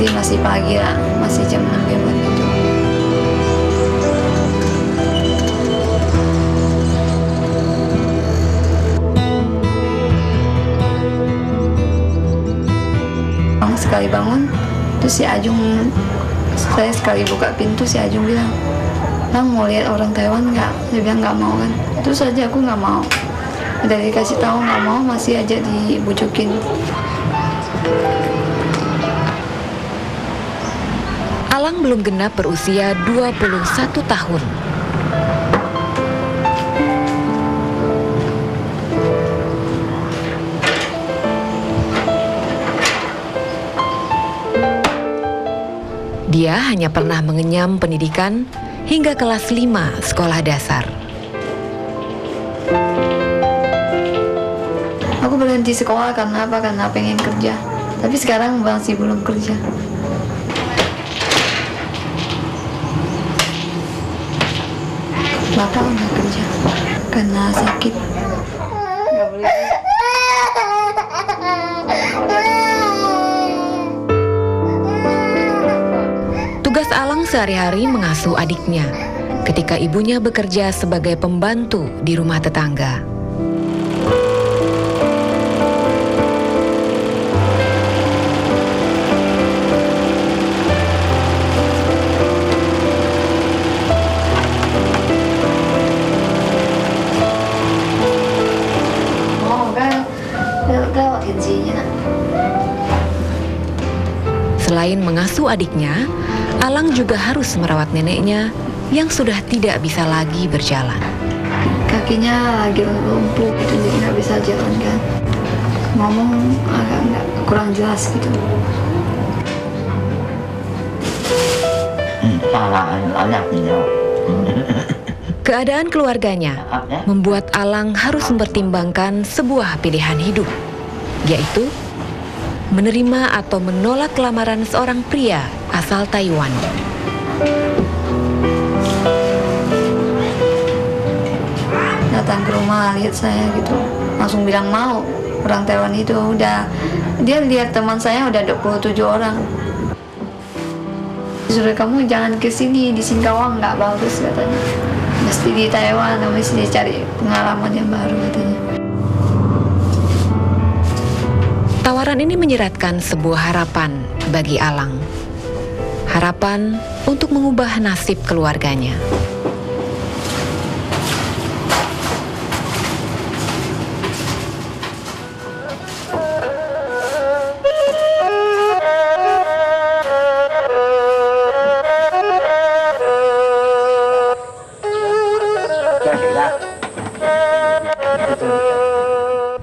Nanti masih pagi lah, masih jam 6 gitu. Sekali bangun, terus si Ajung, saya sekali buka pintu, si Ajung bilang, "Bang, mau lihat orang Taiwan nggak?" Dia bilang nggak mau kan. Terus aja aku nggak mau. Udah dikasih tahu nggak mau, masih aja dibujukin. Alang belum genap berusia 21 tahun. Dia hanya pernah mengenyam pendidikan hingga kelas 5 sekolah dasar. Aku berhenti sekolah karena apa? Karena pengen kerja. Tapi sekarang masih belum kerja. Bapak udah kerja karena sakit. Nggak boleh. Tugas Alang sehari-hari mengasuh adiknya ketika ibunya bekerja sebagai pembantu di rumah tetangga. Selain mengasuh adiknya, Alang juga harus merawat neneknya yang sudah tidak bisa lagi berjalan. Kakinya lagi lumpuh gitu, jadi nggak bisa jalan kan. Ngomong agak kurang jelas gitu. Keadaan keluarganya membuat Alang harus mempertimbangkan sebuah pilihan hidup, yaitu menerima atau menolak lamaran seorang pria asal Taiwan. Datang ke rumah lihat saya gitu, langsung bilang mau. Orang Taiwan itu udah, dia lihat teman saya udah 27 orang. Suruh kamu jangan ke sini, di Singkawang nggak bagus katanya. Mesti di Taiwan, mesti cari pengalaman yang baru katanya. Tawaran ini menyeratkan sebuah harapan bagi Alang. Harapan untuk mengubah nasib keluarganya.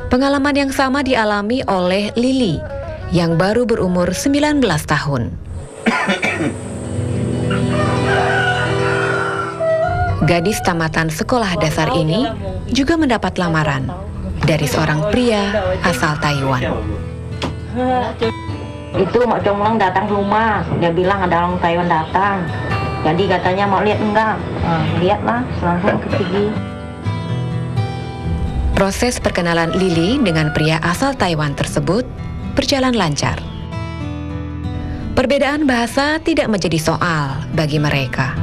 Pengalaman yang sama dialami oleh Lili yang baru berumur 19 tahun. Gadis tamatan sekolah dasar ini juga mendapat lamaran dari seorang pria asal Taiwan. Itu Mak Comlang datang ke rumah, dia bilang ada orang Taiwan datang. Jadi katanya mau lihat enggak? Lihatlah, langsung pergi. Proses perkenalan Lili dengan pria asal Taiwan tersebut berjalan lancar. Perbedaan bahasa tidak menjadi soal bagi mereka.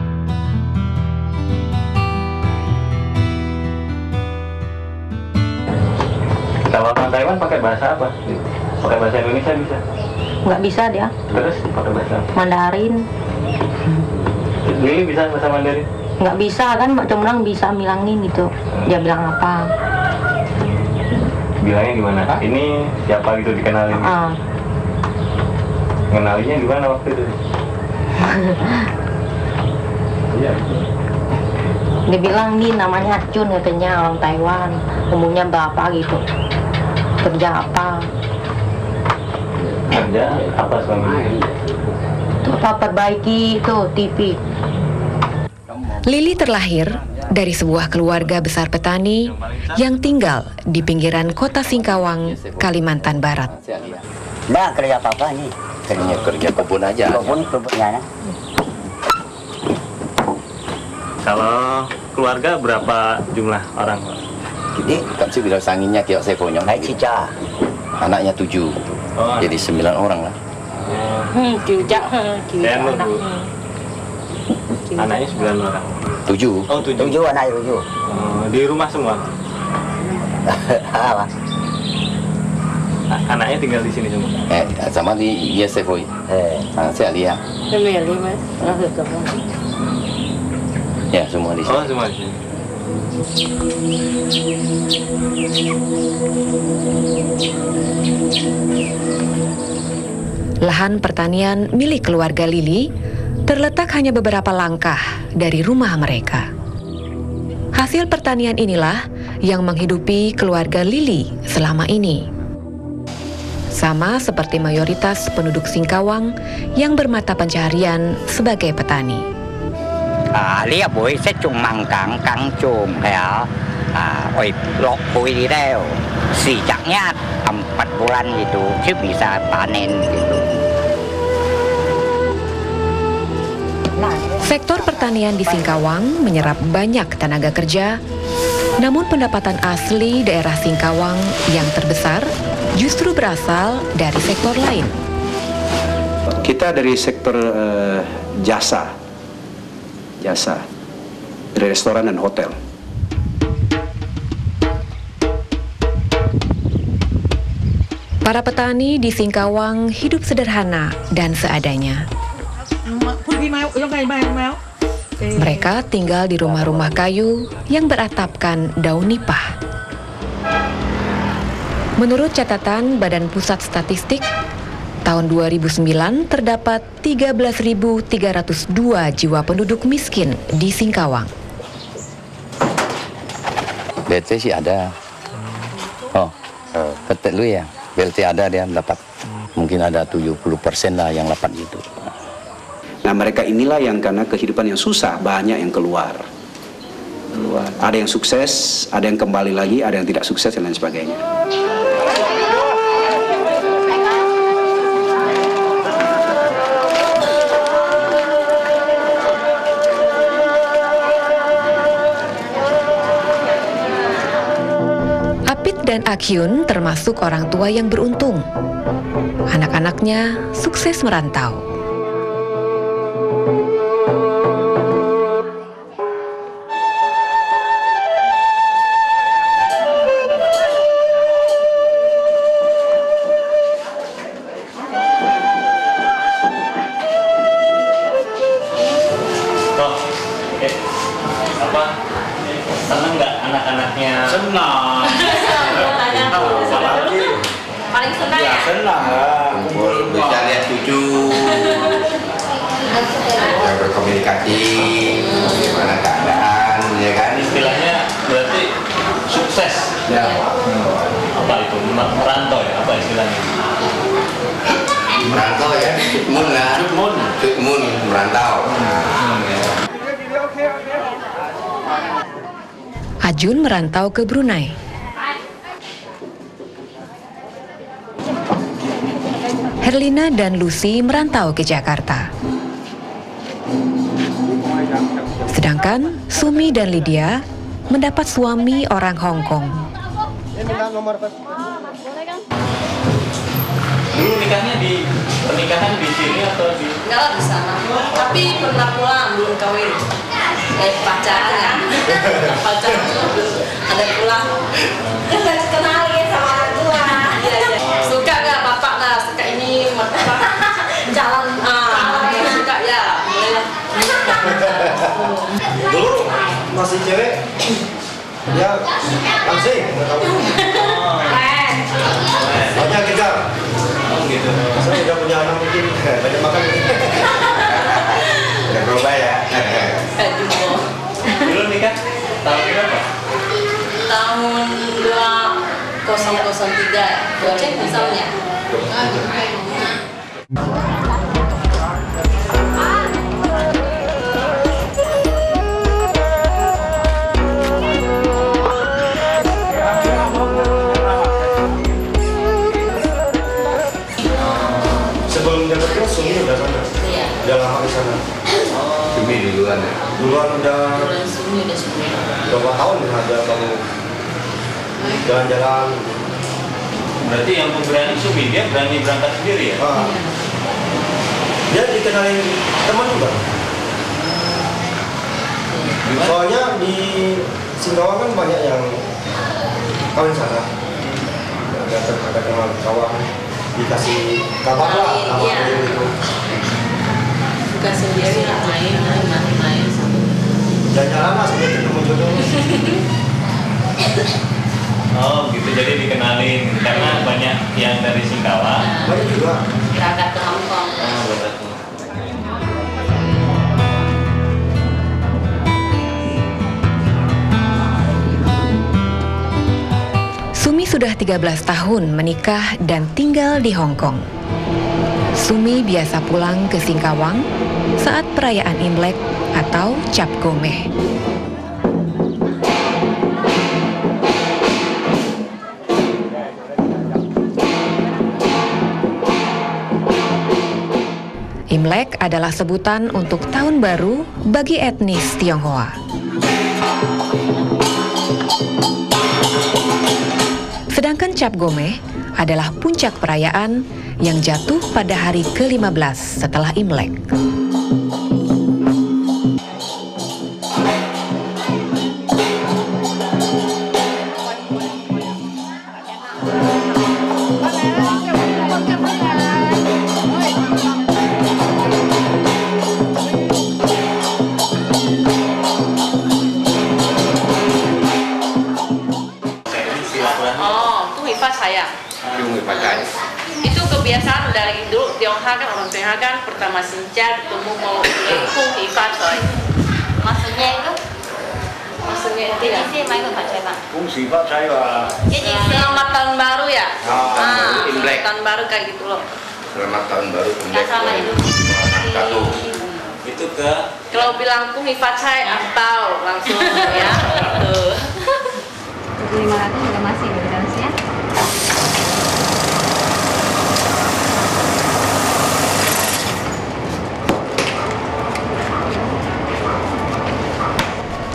Kalau orang Taiwan pakai bahasa apa? Pakai bahasa Indonesia bisa? Nggak bisa dia. Terus pakai bahasa Mandarin. Lili bisa bahasa Mandarin? Nggak bisa kan, Mak Comlang bisa bilangin gitu. Dia bilang apa? Bilangnya gimana? Ini siapa gitu dikenalin? Kenalinya di mana waktu itu? Iya. Dia bilang nih namanya Cun katanya, orang Taiwan. Umurnya berapa gitu? Kerja apa? Kerja apa selama ini? Apa perbaiki itu TV. Lili terlahir dari sebuah keluarga besar petani yang tinggal di pinggiran kota Singkawang, Kalimantan Barat. Mbak kerja apa nih? Kerja kebun aja. Kebunnya. Kalau keluarga berapa jumlah orang? Jadi kan sih bilang sanginnya kiok saya punya. Naik cica. Anaknya 7, jadi 9 orang lah. Kijak, Dan lu, Bu? Anaknya 9 orang. 7. Oh, 7. 7 anak 7. Di rumah semua. Apa? Anaknya tinggal di sini semua. Sama di ISFOI. Saya lihat. Family mas, Ya, semua di sini. Oh, semua di sini. Lahan pertanian milik keluarga Lili terletak hanya beberapa langkah dari rumah mereka. Hasil pertanian inilah yang menghidupi keluarga Lili selama ini. Sama seperti mayoritas penduduk Singkawang yang bermata pencaharian sebagai petani. Lihat boy, saya cuma kang cum ya. Oi, lok boy di reo. Sejaknya 4 bulan gitu, sih bisa panen gitu. Sektor pertanian di Singkawang menyerap banyak tenaga kerja, namun pendapatan asli daerah Singkawang yang terbesar justru berasal dari sektor lain. Kita dari sektor jasa, dari restoran dan hotel. Para petani di Singkawang hidup sederhana dan seadanya. Mereka tinggal di rumah-rumah kayu yang beratapkan daun nipah. Menurut catatan Badan Pusat Statistik, tahun 2009 terdapat 13.302 jiwa penduduk miskin di Singkawang. BLT sih ada. Oh, petet lu ya. BLT ada, dia dapat. Mungkin ada 70% lah yang dapat gitu. Nah, mereka inilah yang karena kehidupan yang susah, banyak yang keluar. Ada yang sukses, ada yang kembali lagi, ada yang tidak sukses, dan lain sebagainya. Apit dan Akyun termasuk orang tua yang beruntung. Anak-anaknya sukses merantau. Senang nggak anak-anaknya? Senang. paling senang ya? Senang lah. Bisa lihat cucu. Bisa berkomunikasi. Gimana keadaan, ya kan? Istilahnya berarti sukses. Ya. Apa itu? Merantau ya? Apa istilahnya? Merantau ya? Cutmun lah. Cutmun merantau. Ajun merantau ke Brunei. Herlina dan Lucy merantau ke Jakarta. Sedangkan Sumi dan Lydia mendapat suami orang Hong Kong. Dulu pernikahan di sini atau di? Enggak di sana. Tapi pernah pulang belum kawin. Pacaran. Pacaran ada pulang. Kenalin sama orang tua. Iya. Suka nggak bapak lah? Suka ini jalan. Suka ya. Dulu masih cewek. Ya langsing. Banyak kejar. Gitu. Saya udah punya anak mungkin banyak makan. Udah berubah ya. Dulu nikah tahun berapa? Tahun 2003. Cek misalnya. Sebelum dia kerja, Sumi udah sana. Iya. Udah lama di sana. Cumi duluan ya. Duluan udah Bulan Sumi udah 10. berapa tahun ya ada kamu jalan-jalan. Berarti yang pemberani Sumi, dia berani berangkat sendiri ya? Dia dikenalin teman juga. Soalnya di Singkawang kan banyak yang kawin sana. Ada kenal kawan, dikasih kabar lah, kabar gitu. Bukan sendiri lah, main. Jalan-jalan lah sampai ketemu jodoh. Oh gitu, jadi dikenalin karena banyak yang dari Singkawang. Banyak juga. Berangkat ke Hongkong. Betul. Sumi sudah 13 tahun menikah dan tinggal di Hong Kong. Sumi biasa pulang ke Singkawang saat perayaan Imlek atau Cap Gomeh. Imlek adalah sebutan untuk tahun baru bagi etnis Tionghoa. Sedangkan Cap Gomeh adalah puncak perayaan yang jatuh pada hari ke-15 setelah Imlek. Itu kebiasaan dari dulu Tionghoa kan, orang Tionghoa kan pertama sinca ketemu mau kung ifa coy. Maksudnya itu? Maksudnya itu ya. Ini main apa coy bang? Kung sifat saya. Jadi Selamat tahun baru ya. Imlek. Tahun baru kayak gitu loh. Selamat tahun baru nggak sama itu. Itu ke Kalau bilang kung ifa coy ampau langsung ya. Tuh. 500 juga masih ya.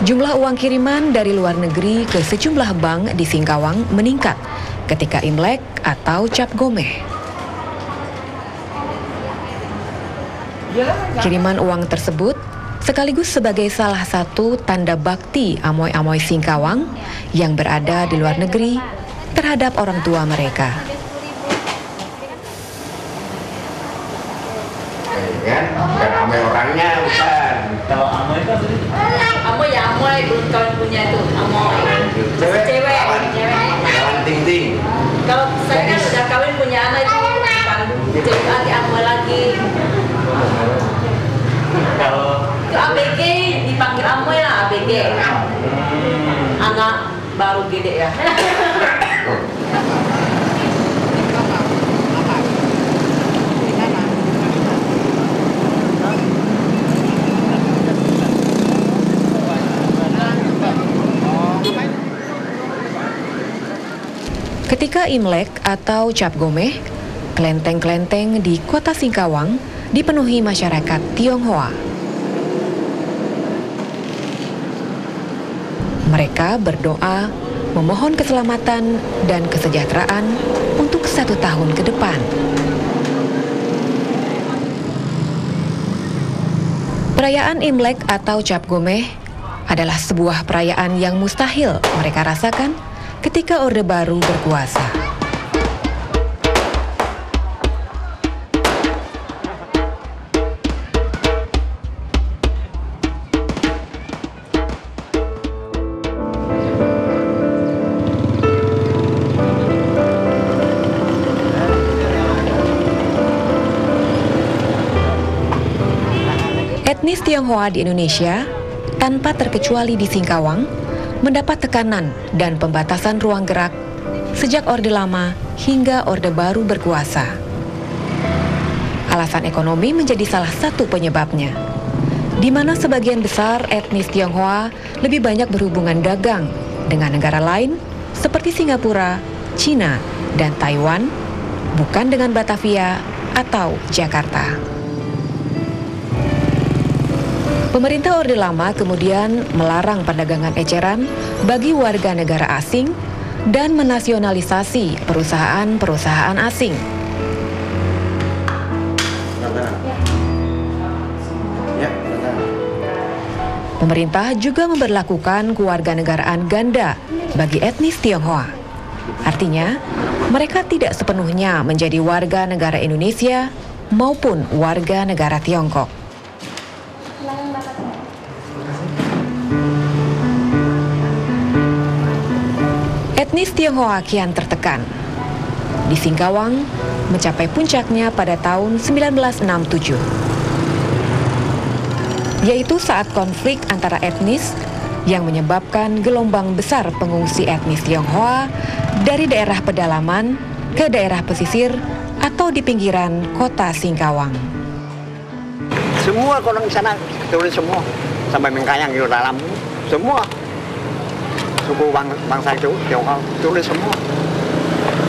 Jumlah uang kiriman dari luar negeri ke sejumlah bank di Singkawang meningkat ketika Imlek atau Cap Gomeh. Kiriman uang tersebut sekaligus sebagai salah satu tanda bakti amoy-amoy Singkawang yang berada di luar negeri terhadap orang tua mereka. Kan, bukan amoy orangnya, bukan. kalau amoy itu apa sih? Amoy ya amoy, belum kawin punya itu amoy. Cewek. Lawan ting-ting. Kalau saya kan sudah kawin punya anak itu bukan cewek lagi amoy lagi. Kalau Itu ABG dipanggil amoy lah ABG. Anak baru gede ya. Ketika Imlek atau Cap Gomeh, kelenteng-kelenteng di kota Singkawang dipenuhi masyarakat Tionghoa. Mereka berdoa, memohon keselamatan dan kesejahteraan untuk 1 tahun ke depan. Perayaan Imlek atau Cap Gomeh adalah sebuah perayaan yang mustahil mereka rasakan ketika Orde Baru berkuasa. Etnis Tionghoa di Indonesia, tanpa terkecuali di Singkawang, mendapat tekanan dan pembatasan ruang gerak sejak Orde Lama hingga Orde Baru berkuasa. Alasan ekonomi menjadi salah satu penyebabnya, di mana sebagian besar etnis Tionghoa lebih banyak berhubungan dagang dengan negara lain seperti Singapura, Cina, dan Taiwan, bukan dengan Batavia atau Jakarta. Pemerintah Orde Lama kemudian melarang perdagangan eceran bagi warga negara asing dan menasionalisasi perusahaan-perusahaan asing. Pemerintah juga memberlakukan kewarganegaraan ganda bagi etnis Tionghoa. Artinya, mereka tidak sepenuhnya menjadi warga negara Indonesia maupun warga negara Tiongkok. Etnis Tionghoa kian tertekan. Di Singkawang mencapai puncaknya pada tahun 1967. Yaitu saat konflik antara etnis yang menyebabkan gelombang besar pengungsi etnis Tionghoa dari daerah pedalaman ke daerah pesisir atau di pinggiran kota Singkawang. Semua orang di sana turun semua, sampai Mengkayang di dalam semua suku bangsa itu Tionghoa turun semua.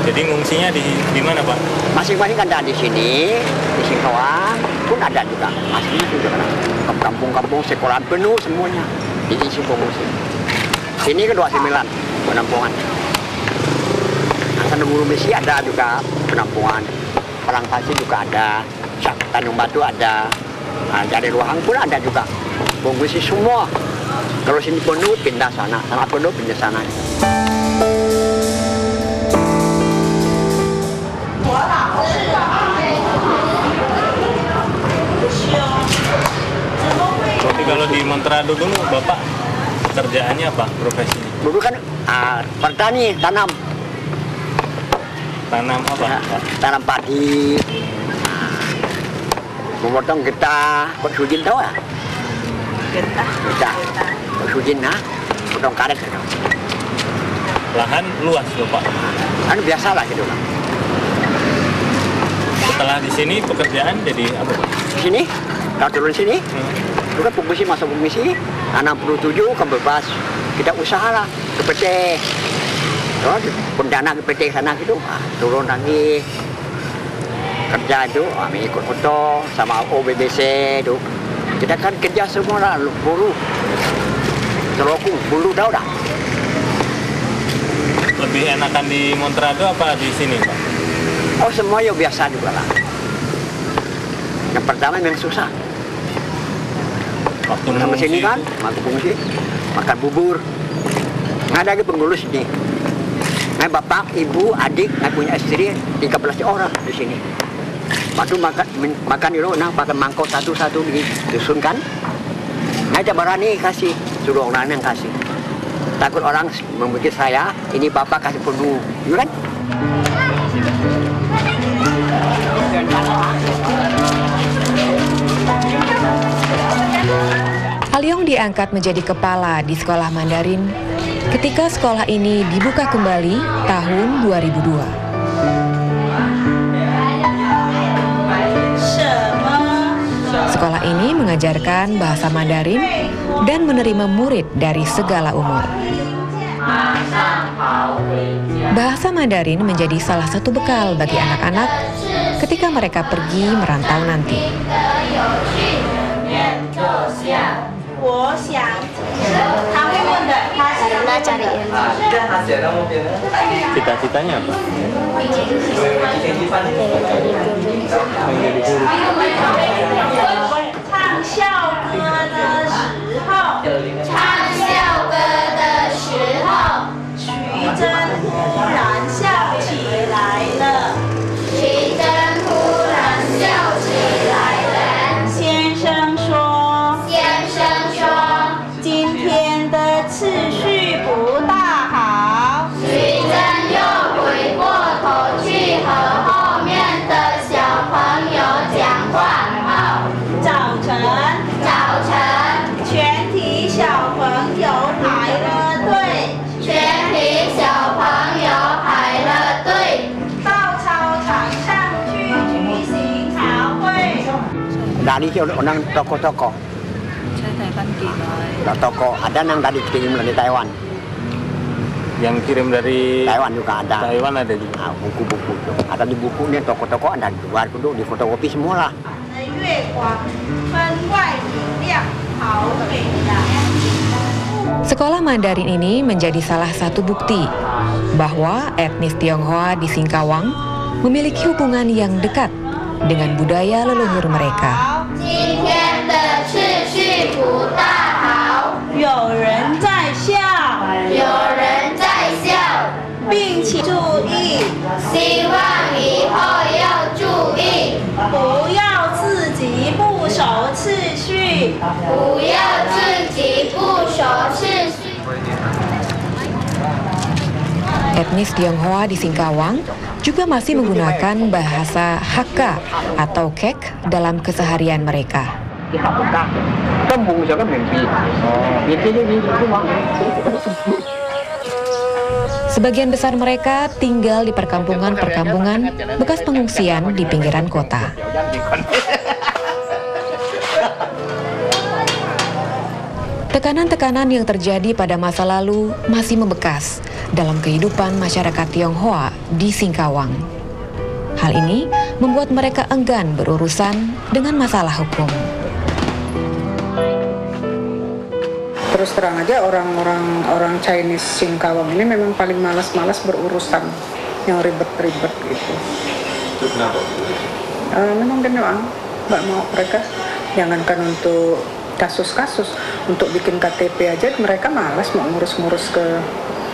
Jadi ngungsinya di mana, Pak? Masing-masing ada di sini, di Singkawang pun ada juga. Masing-masing juga ada. Kampung-kampung sekolahan penuh semuanya diisi pengungsi. Sini ke 29 penampungan. Sana Buru Misi ada juga penampungan. Perang Pasir juga ada. Tanjung Batu ada. Dari Luhang pun ada juga. Pengungsi semua. Kalau sini penuh pindah sana, sana penuh pindah sana. Berarti kalau di Montrado dulu Bapak kerjaannya apa profesinya? Dulu kan petani, tanam. Tanam apa? Tanam padi. Memotong getah, Pak Sujin tahu ya? Getah. Pak Sujin, potong karet. Lahan luas Bapak? Kan biasa lah gitu kan. Setelah di sini pekerjaan jadi apa, Pak? Di sini, kalau turun sini, itu kan pengungsi masuk pengungsi, 67 kan bebas. Kita usaha lah ke PT. Terus pendana ke PT sana gitu, turun lagi. Kerja itu, ikut foto sama OBBC itu. Kita kan kerja semua lah, buruh. Telokung, bulu dah. Lebih enakan di Montrado apa di sini, Pak? Oh, semua ya biasa juga lah. Yang pertama memang susah. Waktu sampai sini kan, makan pengungsi, makan bubur. Nggak ada lagi pengurus ini. Nah, bapak, ibu, adik, nggak punya istri, 13 orang di sini. Waktu makan itu, pakai mangkok satu-satu disusun kan. Nah, berani kasih, suruh orang yang kasih. Takut orang memikir saya, ini bapak kasih penuh, gitu kan? Aliong diangkat menjadi kepala di sekolah Mandarin ketika sekolah ini dibuka kembali tahun 2002. Sekolah ini mengajarkan bahasa Mandarin dan menerima murid dari segala umur. Bahasa Mandarin menjadi salah satu bekal bagi anak-anak ketika mereka pergi merantau nanti. Karena cari ilmu. Cita-citanya apa? Dari orang toko-toko. Toko ada yang dari kirim dari Taiwan. Yang kirim dari Taiwan juga ada. Taiwan ada juga. Buku-buku tuh. Ada di bukunya toko-toko ada di luar dulu di fotokopi semua lah. Sekolah Mandarin ini menjadi salah satu bukti bahwa etnis Tionghoa di Singkawang memiliki hubungan yang dekat dengan budaya leluhur mereka. 守秩序，不要自己不守秩序。 Etnis Tionghoa di Singkawang juga masih menggunakan bahasa Hakka atau Kek dalam keseharian mereka. Sebagian besar mereka tinggal di perkampungan-perkampungan bekas pengungsian di pinggiran kota. Tekanan-tekanan yang terjadi pada masa lalu masih membekas dalam kehidupan masyarakat Tionghoa di Singkawang. Hal ini membuat mereka enggan berurusan dengan masalah hukum. Terus terang aja orang Chinese Singkawang ini memang paling malas berurusan yang ribet-ribet gitu. Itu kenapa? Memang doang, nggak mau mereka. Jangankan untuk kasus-kasus, untuk bikin KTP aja mereka malas mau ngurus-ngurus ke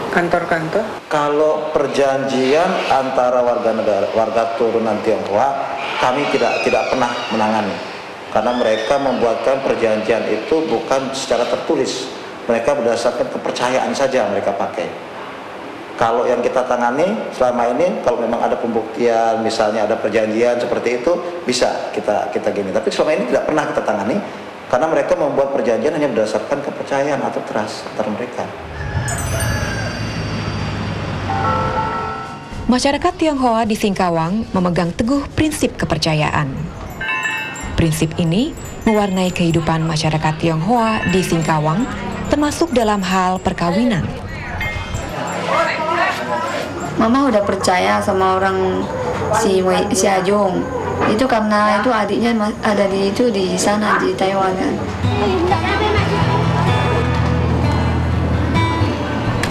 kantor-kantor. Kalau perjanjian antara warga turunan Tionghoa, kami tidak pernah menangani. Karena mereka membuatkan perjanjian itu bukan secara tertulis. Mereka berdasarkan kepercayaan saja mereka pakai. Kalau yang kita tangani selama ini, kalau memang ada pembuktian, misalnya ada perjanjian seperti itu, bisa kita gini. Tapi selama ini tidak pernah kita tangani, karena mereka membuat perjanjian hanya berdasarkan kepercayaan atau trust antara mereka. Masyarakat Tionghoa di Singkawang memegang teguh prinsip kepercayaan. Prinsip ini mewarnai kehidupan masyarakat Tionghoa di Singkawang, termasuk dalam hal perkawinan. Mama udah percaya sama orang si Ajong. Itu karena itu adiknya ada di sana di Taiwan kan.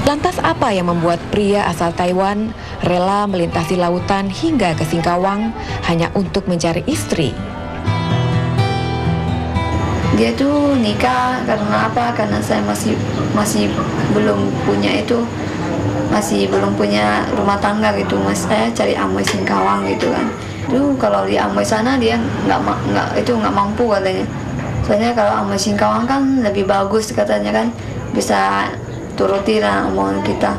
Lantas apa yang membuat pria asal Taiwan rela melintasi lautan hingga ke Singkawang hanya untuk mencari istri? Dia tuh nikah karena apa? Karena saya masih belum punya itu, masih belum punya rumah tangga gitu. Mas saya cari amoy Singkawang gitu kan. Tuh kalau di amoy sana dia nggak mampu katanya. Soalnya kalau amoy Singkawang kan lebih bagus katanya kan, bisa turuti omongan kita.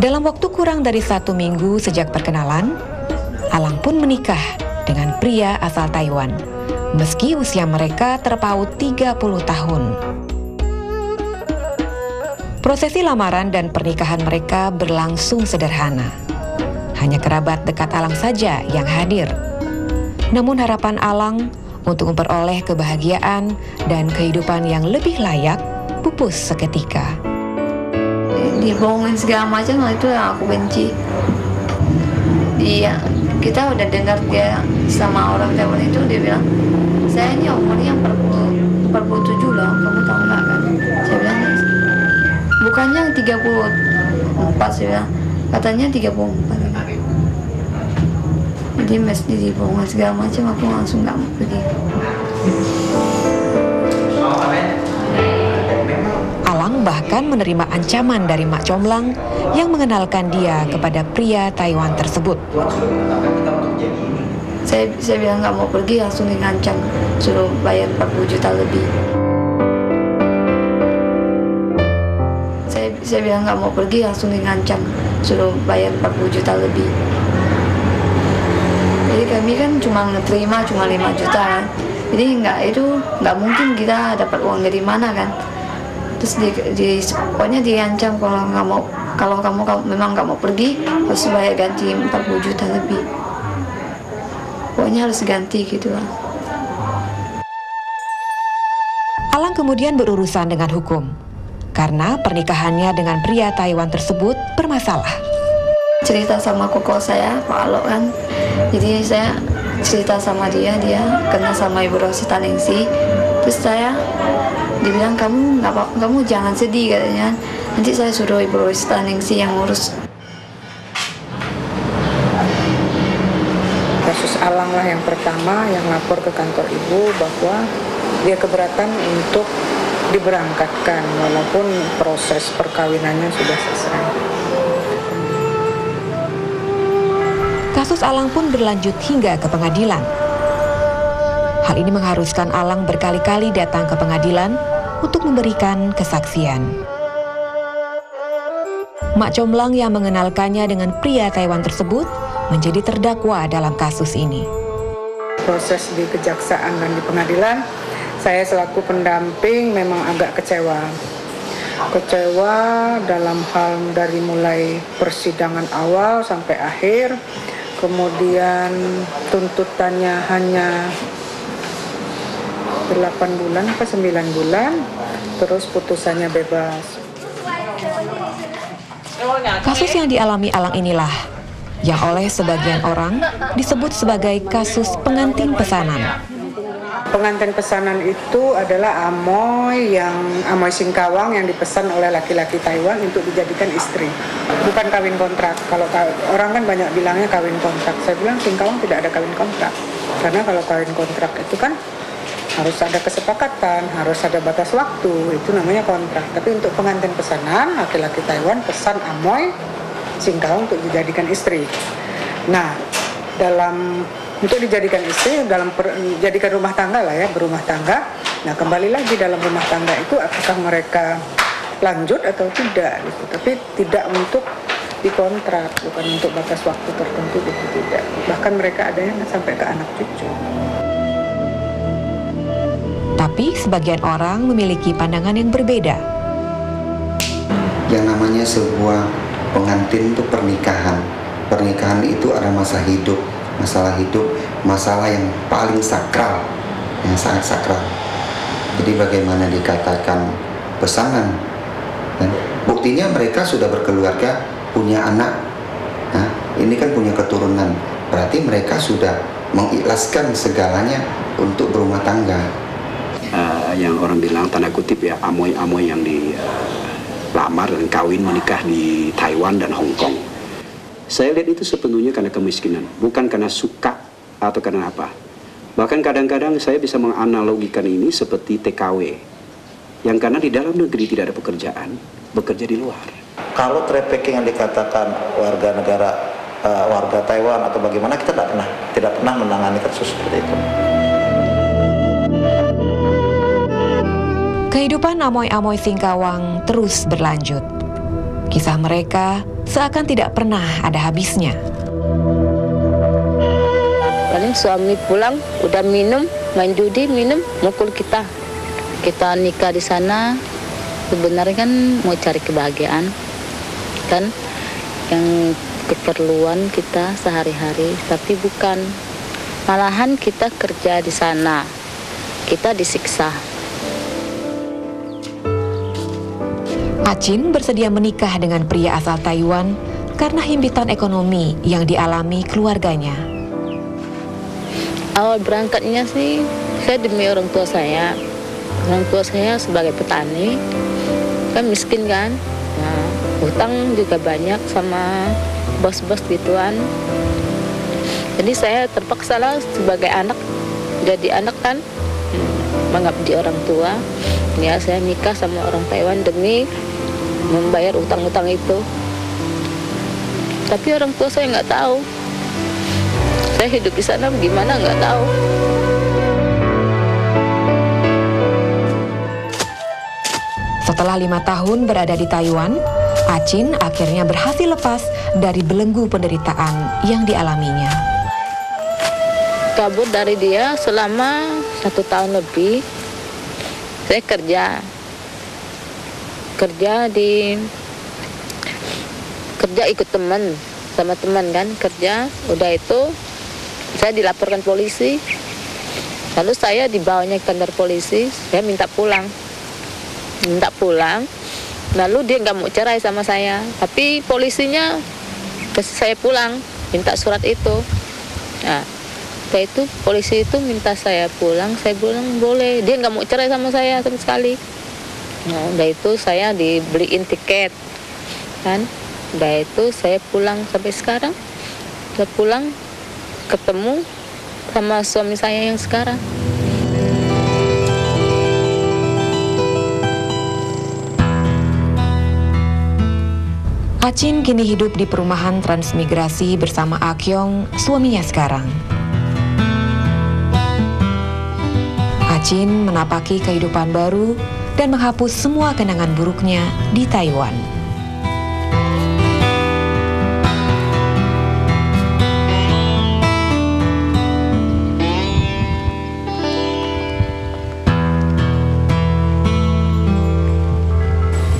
Dalam waktu kurang dari 1 minggu sejak perkenalan, Alang pun menikah dengan pria asal Taiwan, meski usia mereka terpaut 30 tahun. Prosesi lamaran dan pernikahan mereka berlangsung sederhana. Hanya kerabat dekat Alang saja yang hadir. Namun harapan Alang untuk memperoleh kebahagiaan dan kehidupan yang lebih layak pupus seketika. Dibohongin segala macam, itu yang aku benci. Kita udah dengar dia sama orang Taiwan itu, dia bilang, saya ini umurnya 47 loh, kamu tahu nggak kan? Saya bilang, bukannya 34, saya bilang, katanya 34. Jadi mesti dibohongin segala macam, aku langsung nggak mau pergi. Alang bahkan menerima ancaman dari Mak Comlang yang mengenalkan dia kepada pria Taiwan tersebut. Saya bilang nggak mau pergi, langsung ngancam suruh bayar 40 juta lebih. Saya bilang nggak mau pergi, langsung ngancam suruh bayar 40 juta lebih. Jadi kami kan cuma ngeterima 5 juta kan. Jadi nggak mungkin kita dapat uang dari mana kan. Terus pokoknya diancam kalau kamu memang nggak mau pergi, harus bayar ganti 40 juta lebih. Pokoknya harus ganti gitu lah. Alang kemudian berurusan dengan hukum karena pernikahannya dengan pria Taiwan tersebut bermasalah. Cerita sama koko saya, Pak Alok kan. Jadi saya cerita sama dia kena sama Ibu Rosita Ningsi. Terus dibilang kamu jangan sedih katanya. Nanti saya suruh Ibu Rosita Ningsi yang ngurus. Kasus Alang lah yang pertama yang lapor ke kantor ibu bahwa dia keberatan untuk diberangkatkan walaupun proses perkawinannya sudah selesai. Kasus Alang pun berlanjut hingga ke pengadilan. Hal ini mengharuskan Alang berkali-kali datang ke pengadilan untuk memberikan kesaksian. Mak Comblang yang mengenalkannya dengan pria Taiwan tersebut menjadi terdakwa dalam kasus ini. Proses di kejaksaan dan di pengadilan, saya selaku pendamping memang agak kecewa. Kecewa dalam hal dari mulai persidangan awal sampai akhir, kemudian tuntutannya hanya 8 bulan atau 9 bulan, terus putusannya bebas. Kasus yang dialami Alang inilah yang oleh sebagian orang disebut sebagai kasus pengantin pesanan. Pengantin pesanan itu adalah amoy singkawang yang dipesan oleh laki-laki Taiwan untuk dijadikan istri. Bukan kawin kontrak. Kalau orang kan banyak bilangnya kawin kontrak. Saya bilang singkawang tidak ada kawin kontrak. Karena kalau kawin kontrak itu kan harus ada kesepakatan, harus ada batas waktu, itu namanya kontrak. Tapi untuk pengantin pesanan, laki-laki Taiwan pesan amoy singkawang untuk dijadikan istri. Nah, untuk dijadikan istri jadikan rumah tangga lah ya, berumah tangga. Nah, kembali lagi dalam rumah tangga itu apakah mereka lanjut atau tidak gitu. Tapi tidak untuk dikontrak, bukan untuk batas waktu tertentu gitu, tidak. Bahkan mereka ada yang sampai ke anak cucu. Tapi sebagian orang memiliki pandangan yang berbeda. Yang namanya sebuah pengantin itu pernikahan. Pernikahan itu ada masa hidup. Masalah hidup, masalah yang paling sakral, yang sangat sakral. Jadi bagaimana dikatakan pesanan? Dan buktinya mereka sudah berkeluarga, punya anak. Nah, ini kan punya keturunan. Berarti mereka sudah mengikhlaskan segalanya untuk berumah tangga. Yang orang bilang tanda kutip ya, amoy-amoy yang dilamar dan kawin menikah di Taiwan dan Hong Kong. Saya lihat itu sepenuhnya karena kemiskinan, bukan karena suka atau karena apa. Bahkan kadang-kadang saya bisa menganalogikan ini seperti TKW, yang karena di dalam negeri tidak ada pekerjaan, bekerja di luar. Kalau trafficking yang dikatakan warga negara warga Taiwan atau bagaimana, kita tidak pernah menangani kasus seperti itu. Kehidupan amoy-amoy singkawang terus berlanjut. Kisah mereka seakan tidak pernah ada habisnya. Paling suami pulang, udah minum, main judi, minum, mukul kita. Kita nikah di sana, sebenarnya kan mau cari kebahagiaan, kan yang keperluan kita sehari-hari, tapi bukan. Malahan kita kerja di sana, kita disiksa. Acin bersedia menikah dengan pria asal Taiwan karena himpitan ekonomi yang dialami keluarganya. Awal berangkatnya sih, saya demi orang tua saya. Orang tua saya sebagai petani, kan miskin kan. Nah, hutang juga banyak sama bos-bos gituan. Jadi saya terpaksa lah sebagai anak, jadi anak kan, mengabdi orang tua. Ya, saya nikah sama orang Taiwan demi membayar utang-utang itu. Tapi orang tua saya nggak tahu. Saya hidup di sana gimana nggak tahu. Setelah 5 tahun berada di Taiwan, Acin akhirnya berhasil lepas dari belenggu penderitaan yang dialaminya. Kabur dari dia selama 1 tahun lebih. Saya kerja ikut teman, sama teman kan, kerja. Udah itu saya dilaporkan polisi, lalu saya dibawanya ke kantor polisi. Saya minta pulang, lalu dia nggak mau cerai sama saya, tapi polisinya kasih saya pulang, minta surat itu. Nah, setelah itu polisi itu minta saya pulang, saya bilang boleh. Dia nggak mau cerai sama saya sama sekali. Nah, udah itu saya dibeliin tiket, kan. Udah itu saya pulang sampai sekarang. Saya pulang ketemu sama suami saya yang sekarang. Acin kini hidup di perumahan transmigrasi bersama Akyong, suaminya sekarang. Acin menapaki kehidupan baru dan menghapus semua kenangan buruknya di Taiwan.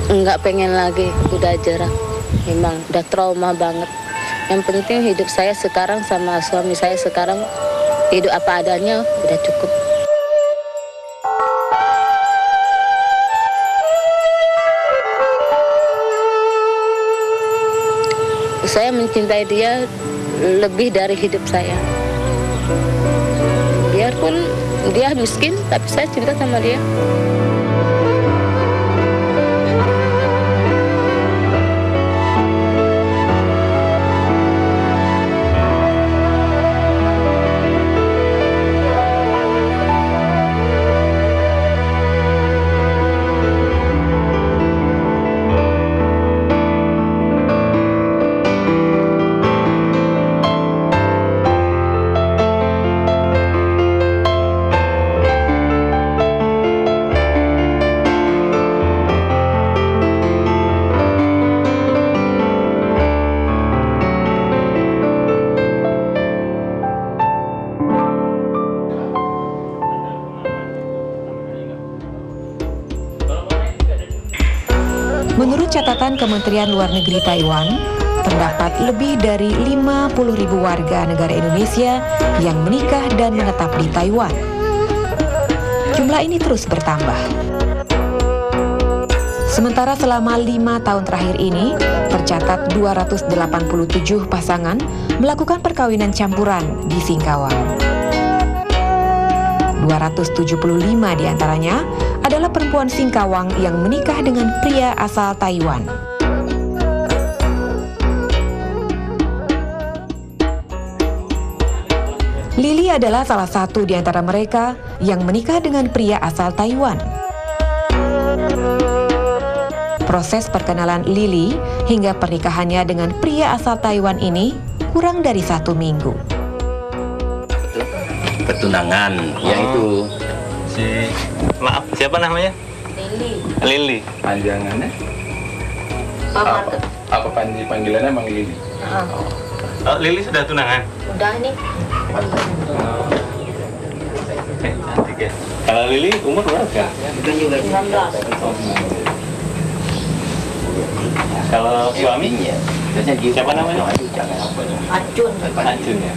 Nggak pengen lagi, udah jarang. Memang udah trauma banget. Yang penting hidup saya sekarang sama suami saya sekarang, hidup apa adanya udah cukup. Saya mencintai dia lebih dari hidup saya. Biarpun dia miskin, tapi saya cinta sama dia. Menurut catatan Kementerian Luar Negeri Taiwan, terdapat lebih dari 50.000 warga negara Indonesia yang menikah dan menetap di Taiwan. Jumlah ini terus bertambah. Sementara selama 5 tahun terakhir ini, tercatat 287 pasangan melakukan perkawinan campuran di Singkawang. 275 diantaranya adalah perempuan Singkawang yang menikah dengan pria asal Taiwan. Lily adalah salah satu di antara mereka yang menikah dengan pria asal Taiwan. Proses perkenalan Lily hingga pernikahannya dengan pria asal Taiwan ini kurang dari 1 minggu. Pertunangan, yang itu. Maaf, siapa namanya? Lily. Lily. Panjangannya? Apa panggilannya Bang Lily? Oh, Lily sudah tunangan? Udah nih. Cantik ya. Kalau Lily umur berapa? 19. Kalau suaminya? Siapa namanya? Acun. Acun ya.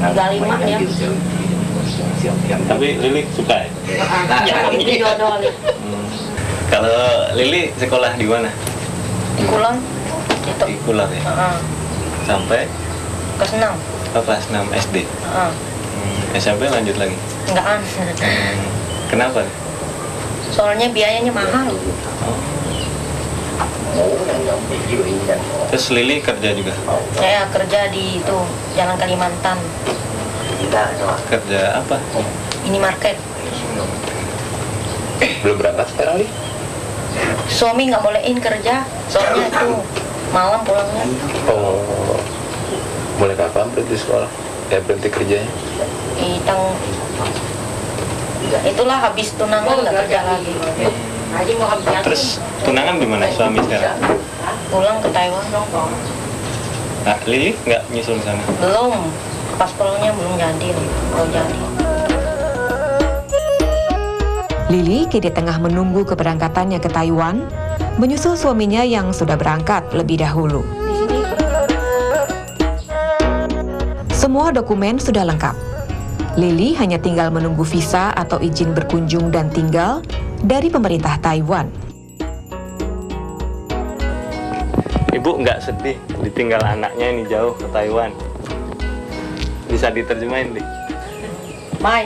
35 ya. Tapi Lily suka ya? Ini jodoh nih. Kalau Lily sekolah di mana? Di Kulon. Itu. Di Kulon ya? Sampai? Kelas 6. Oh, kelas 6 SD? SMP lanjut lagi? Enggak. Kenapa? Soalnya biayanya mahal. Terus Lily kerja juga? Saya kerja di itu Jalan Kalimantan. Kerja apa? Minimarket. Belum berangkat sekarang nih? Suami nggak bolehin kerja, soalnya itu malam pulangnya. Oh, mulai kapan berhenti sekolah? Berhenti kerjanya? Itulah habis tunangan nggak kerja lagi. Terus tunangan di mana suami sekarang? Pulang ke Taiwan. Nah, Lily nggak nyusul ke sana? Belum, paspornya belum jadi. Lily kini tengah menunggu keberangkatannya ke Taiwan, menyusul suaminya yang sudah berangkat lebih dahulu. Semua dokumen sudah lengkap. Lily hanya tinggal menunggu visa atau izin berkunjung dan tinggal dari pemerintah Taiwan. Ibu nggak sedih ditinggal anaknya ini jauh ke Taiwan? Bisa diterjemahin deh. Mai,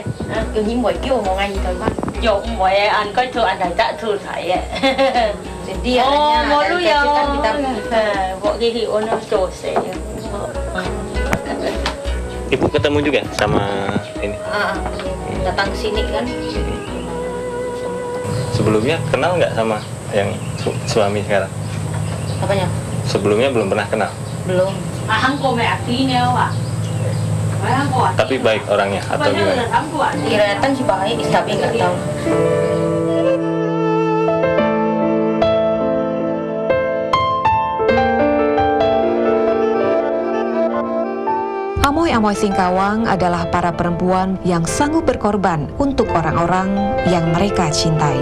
tự nhiên buổi kêu một ngày gì thời gian. Yok, mọi anh có cho anh đã thử thấy ạ. Dia mau lu ya. Buat gini ono cose. Ibu ketemu juga sama ini? Datang ke sini kan. Sebelumnya kenal nggak sama yang suami sekarang? Apanya? Sebelumnya belum pernah kenal. Belum. Tapi baik orangnya atau gimana? Kelihatan sih baik, tapi nggak tahu. Amoy-amoy Singkawang adalah para perempuan yang sanggup berkorban untuk orang-orang yang mereka cintai.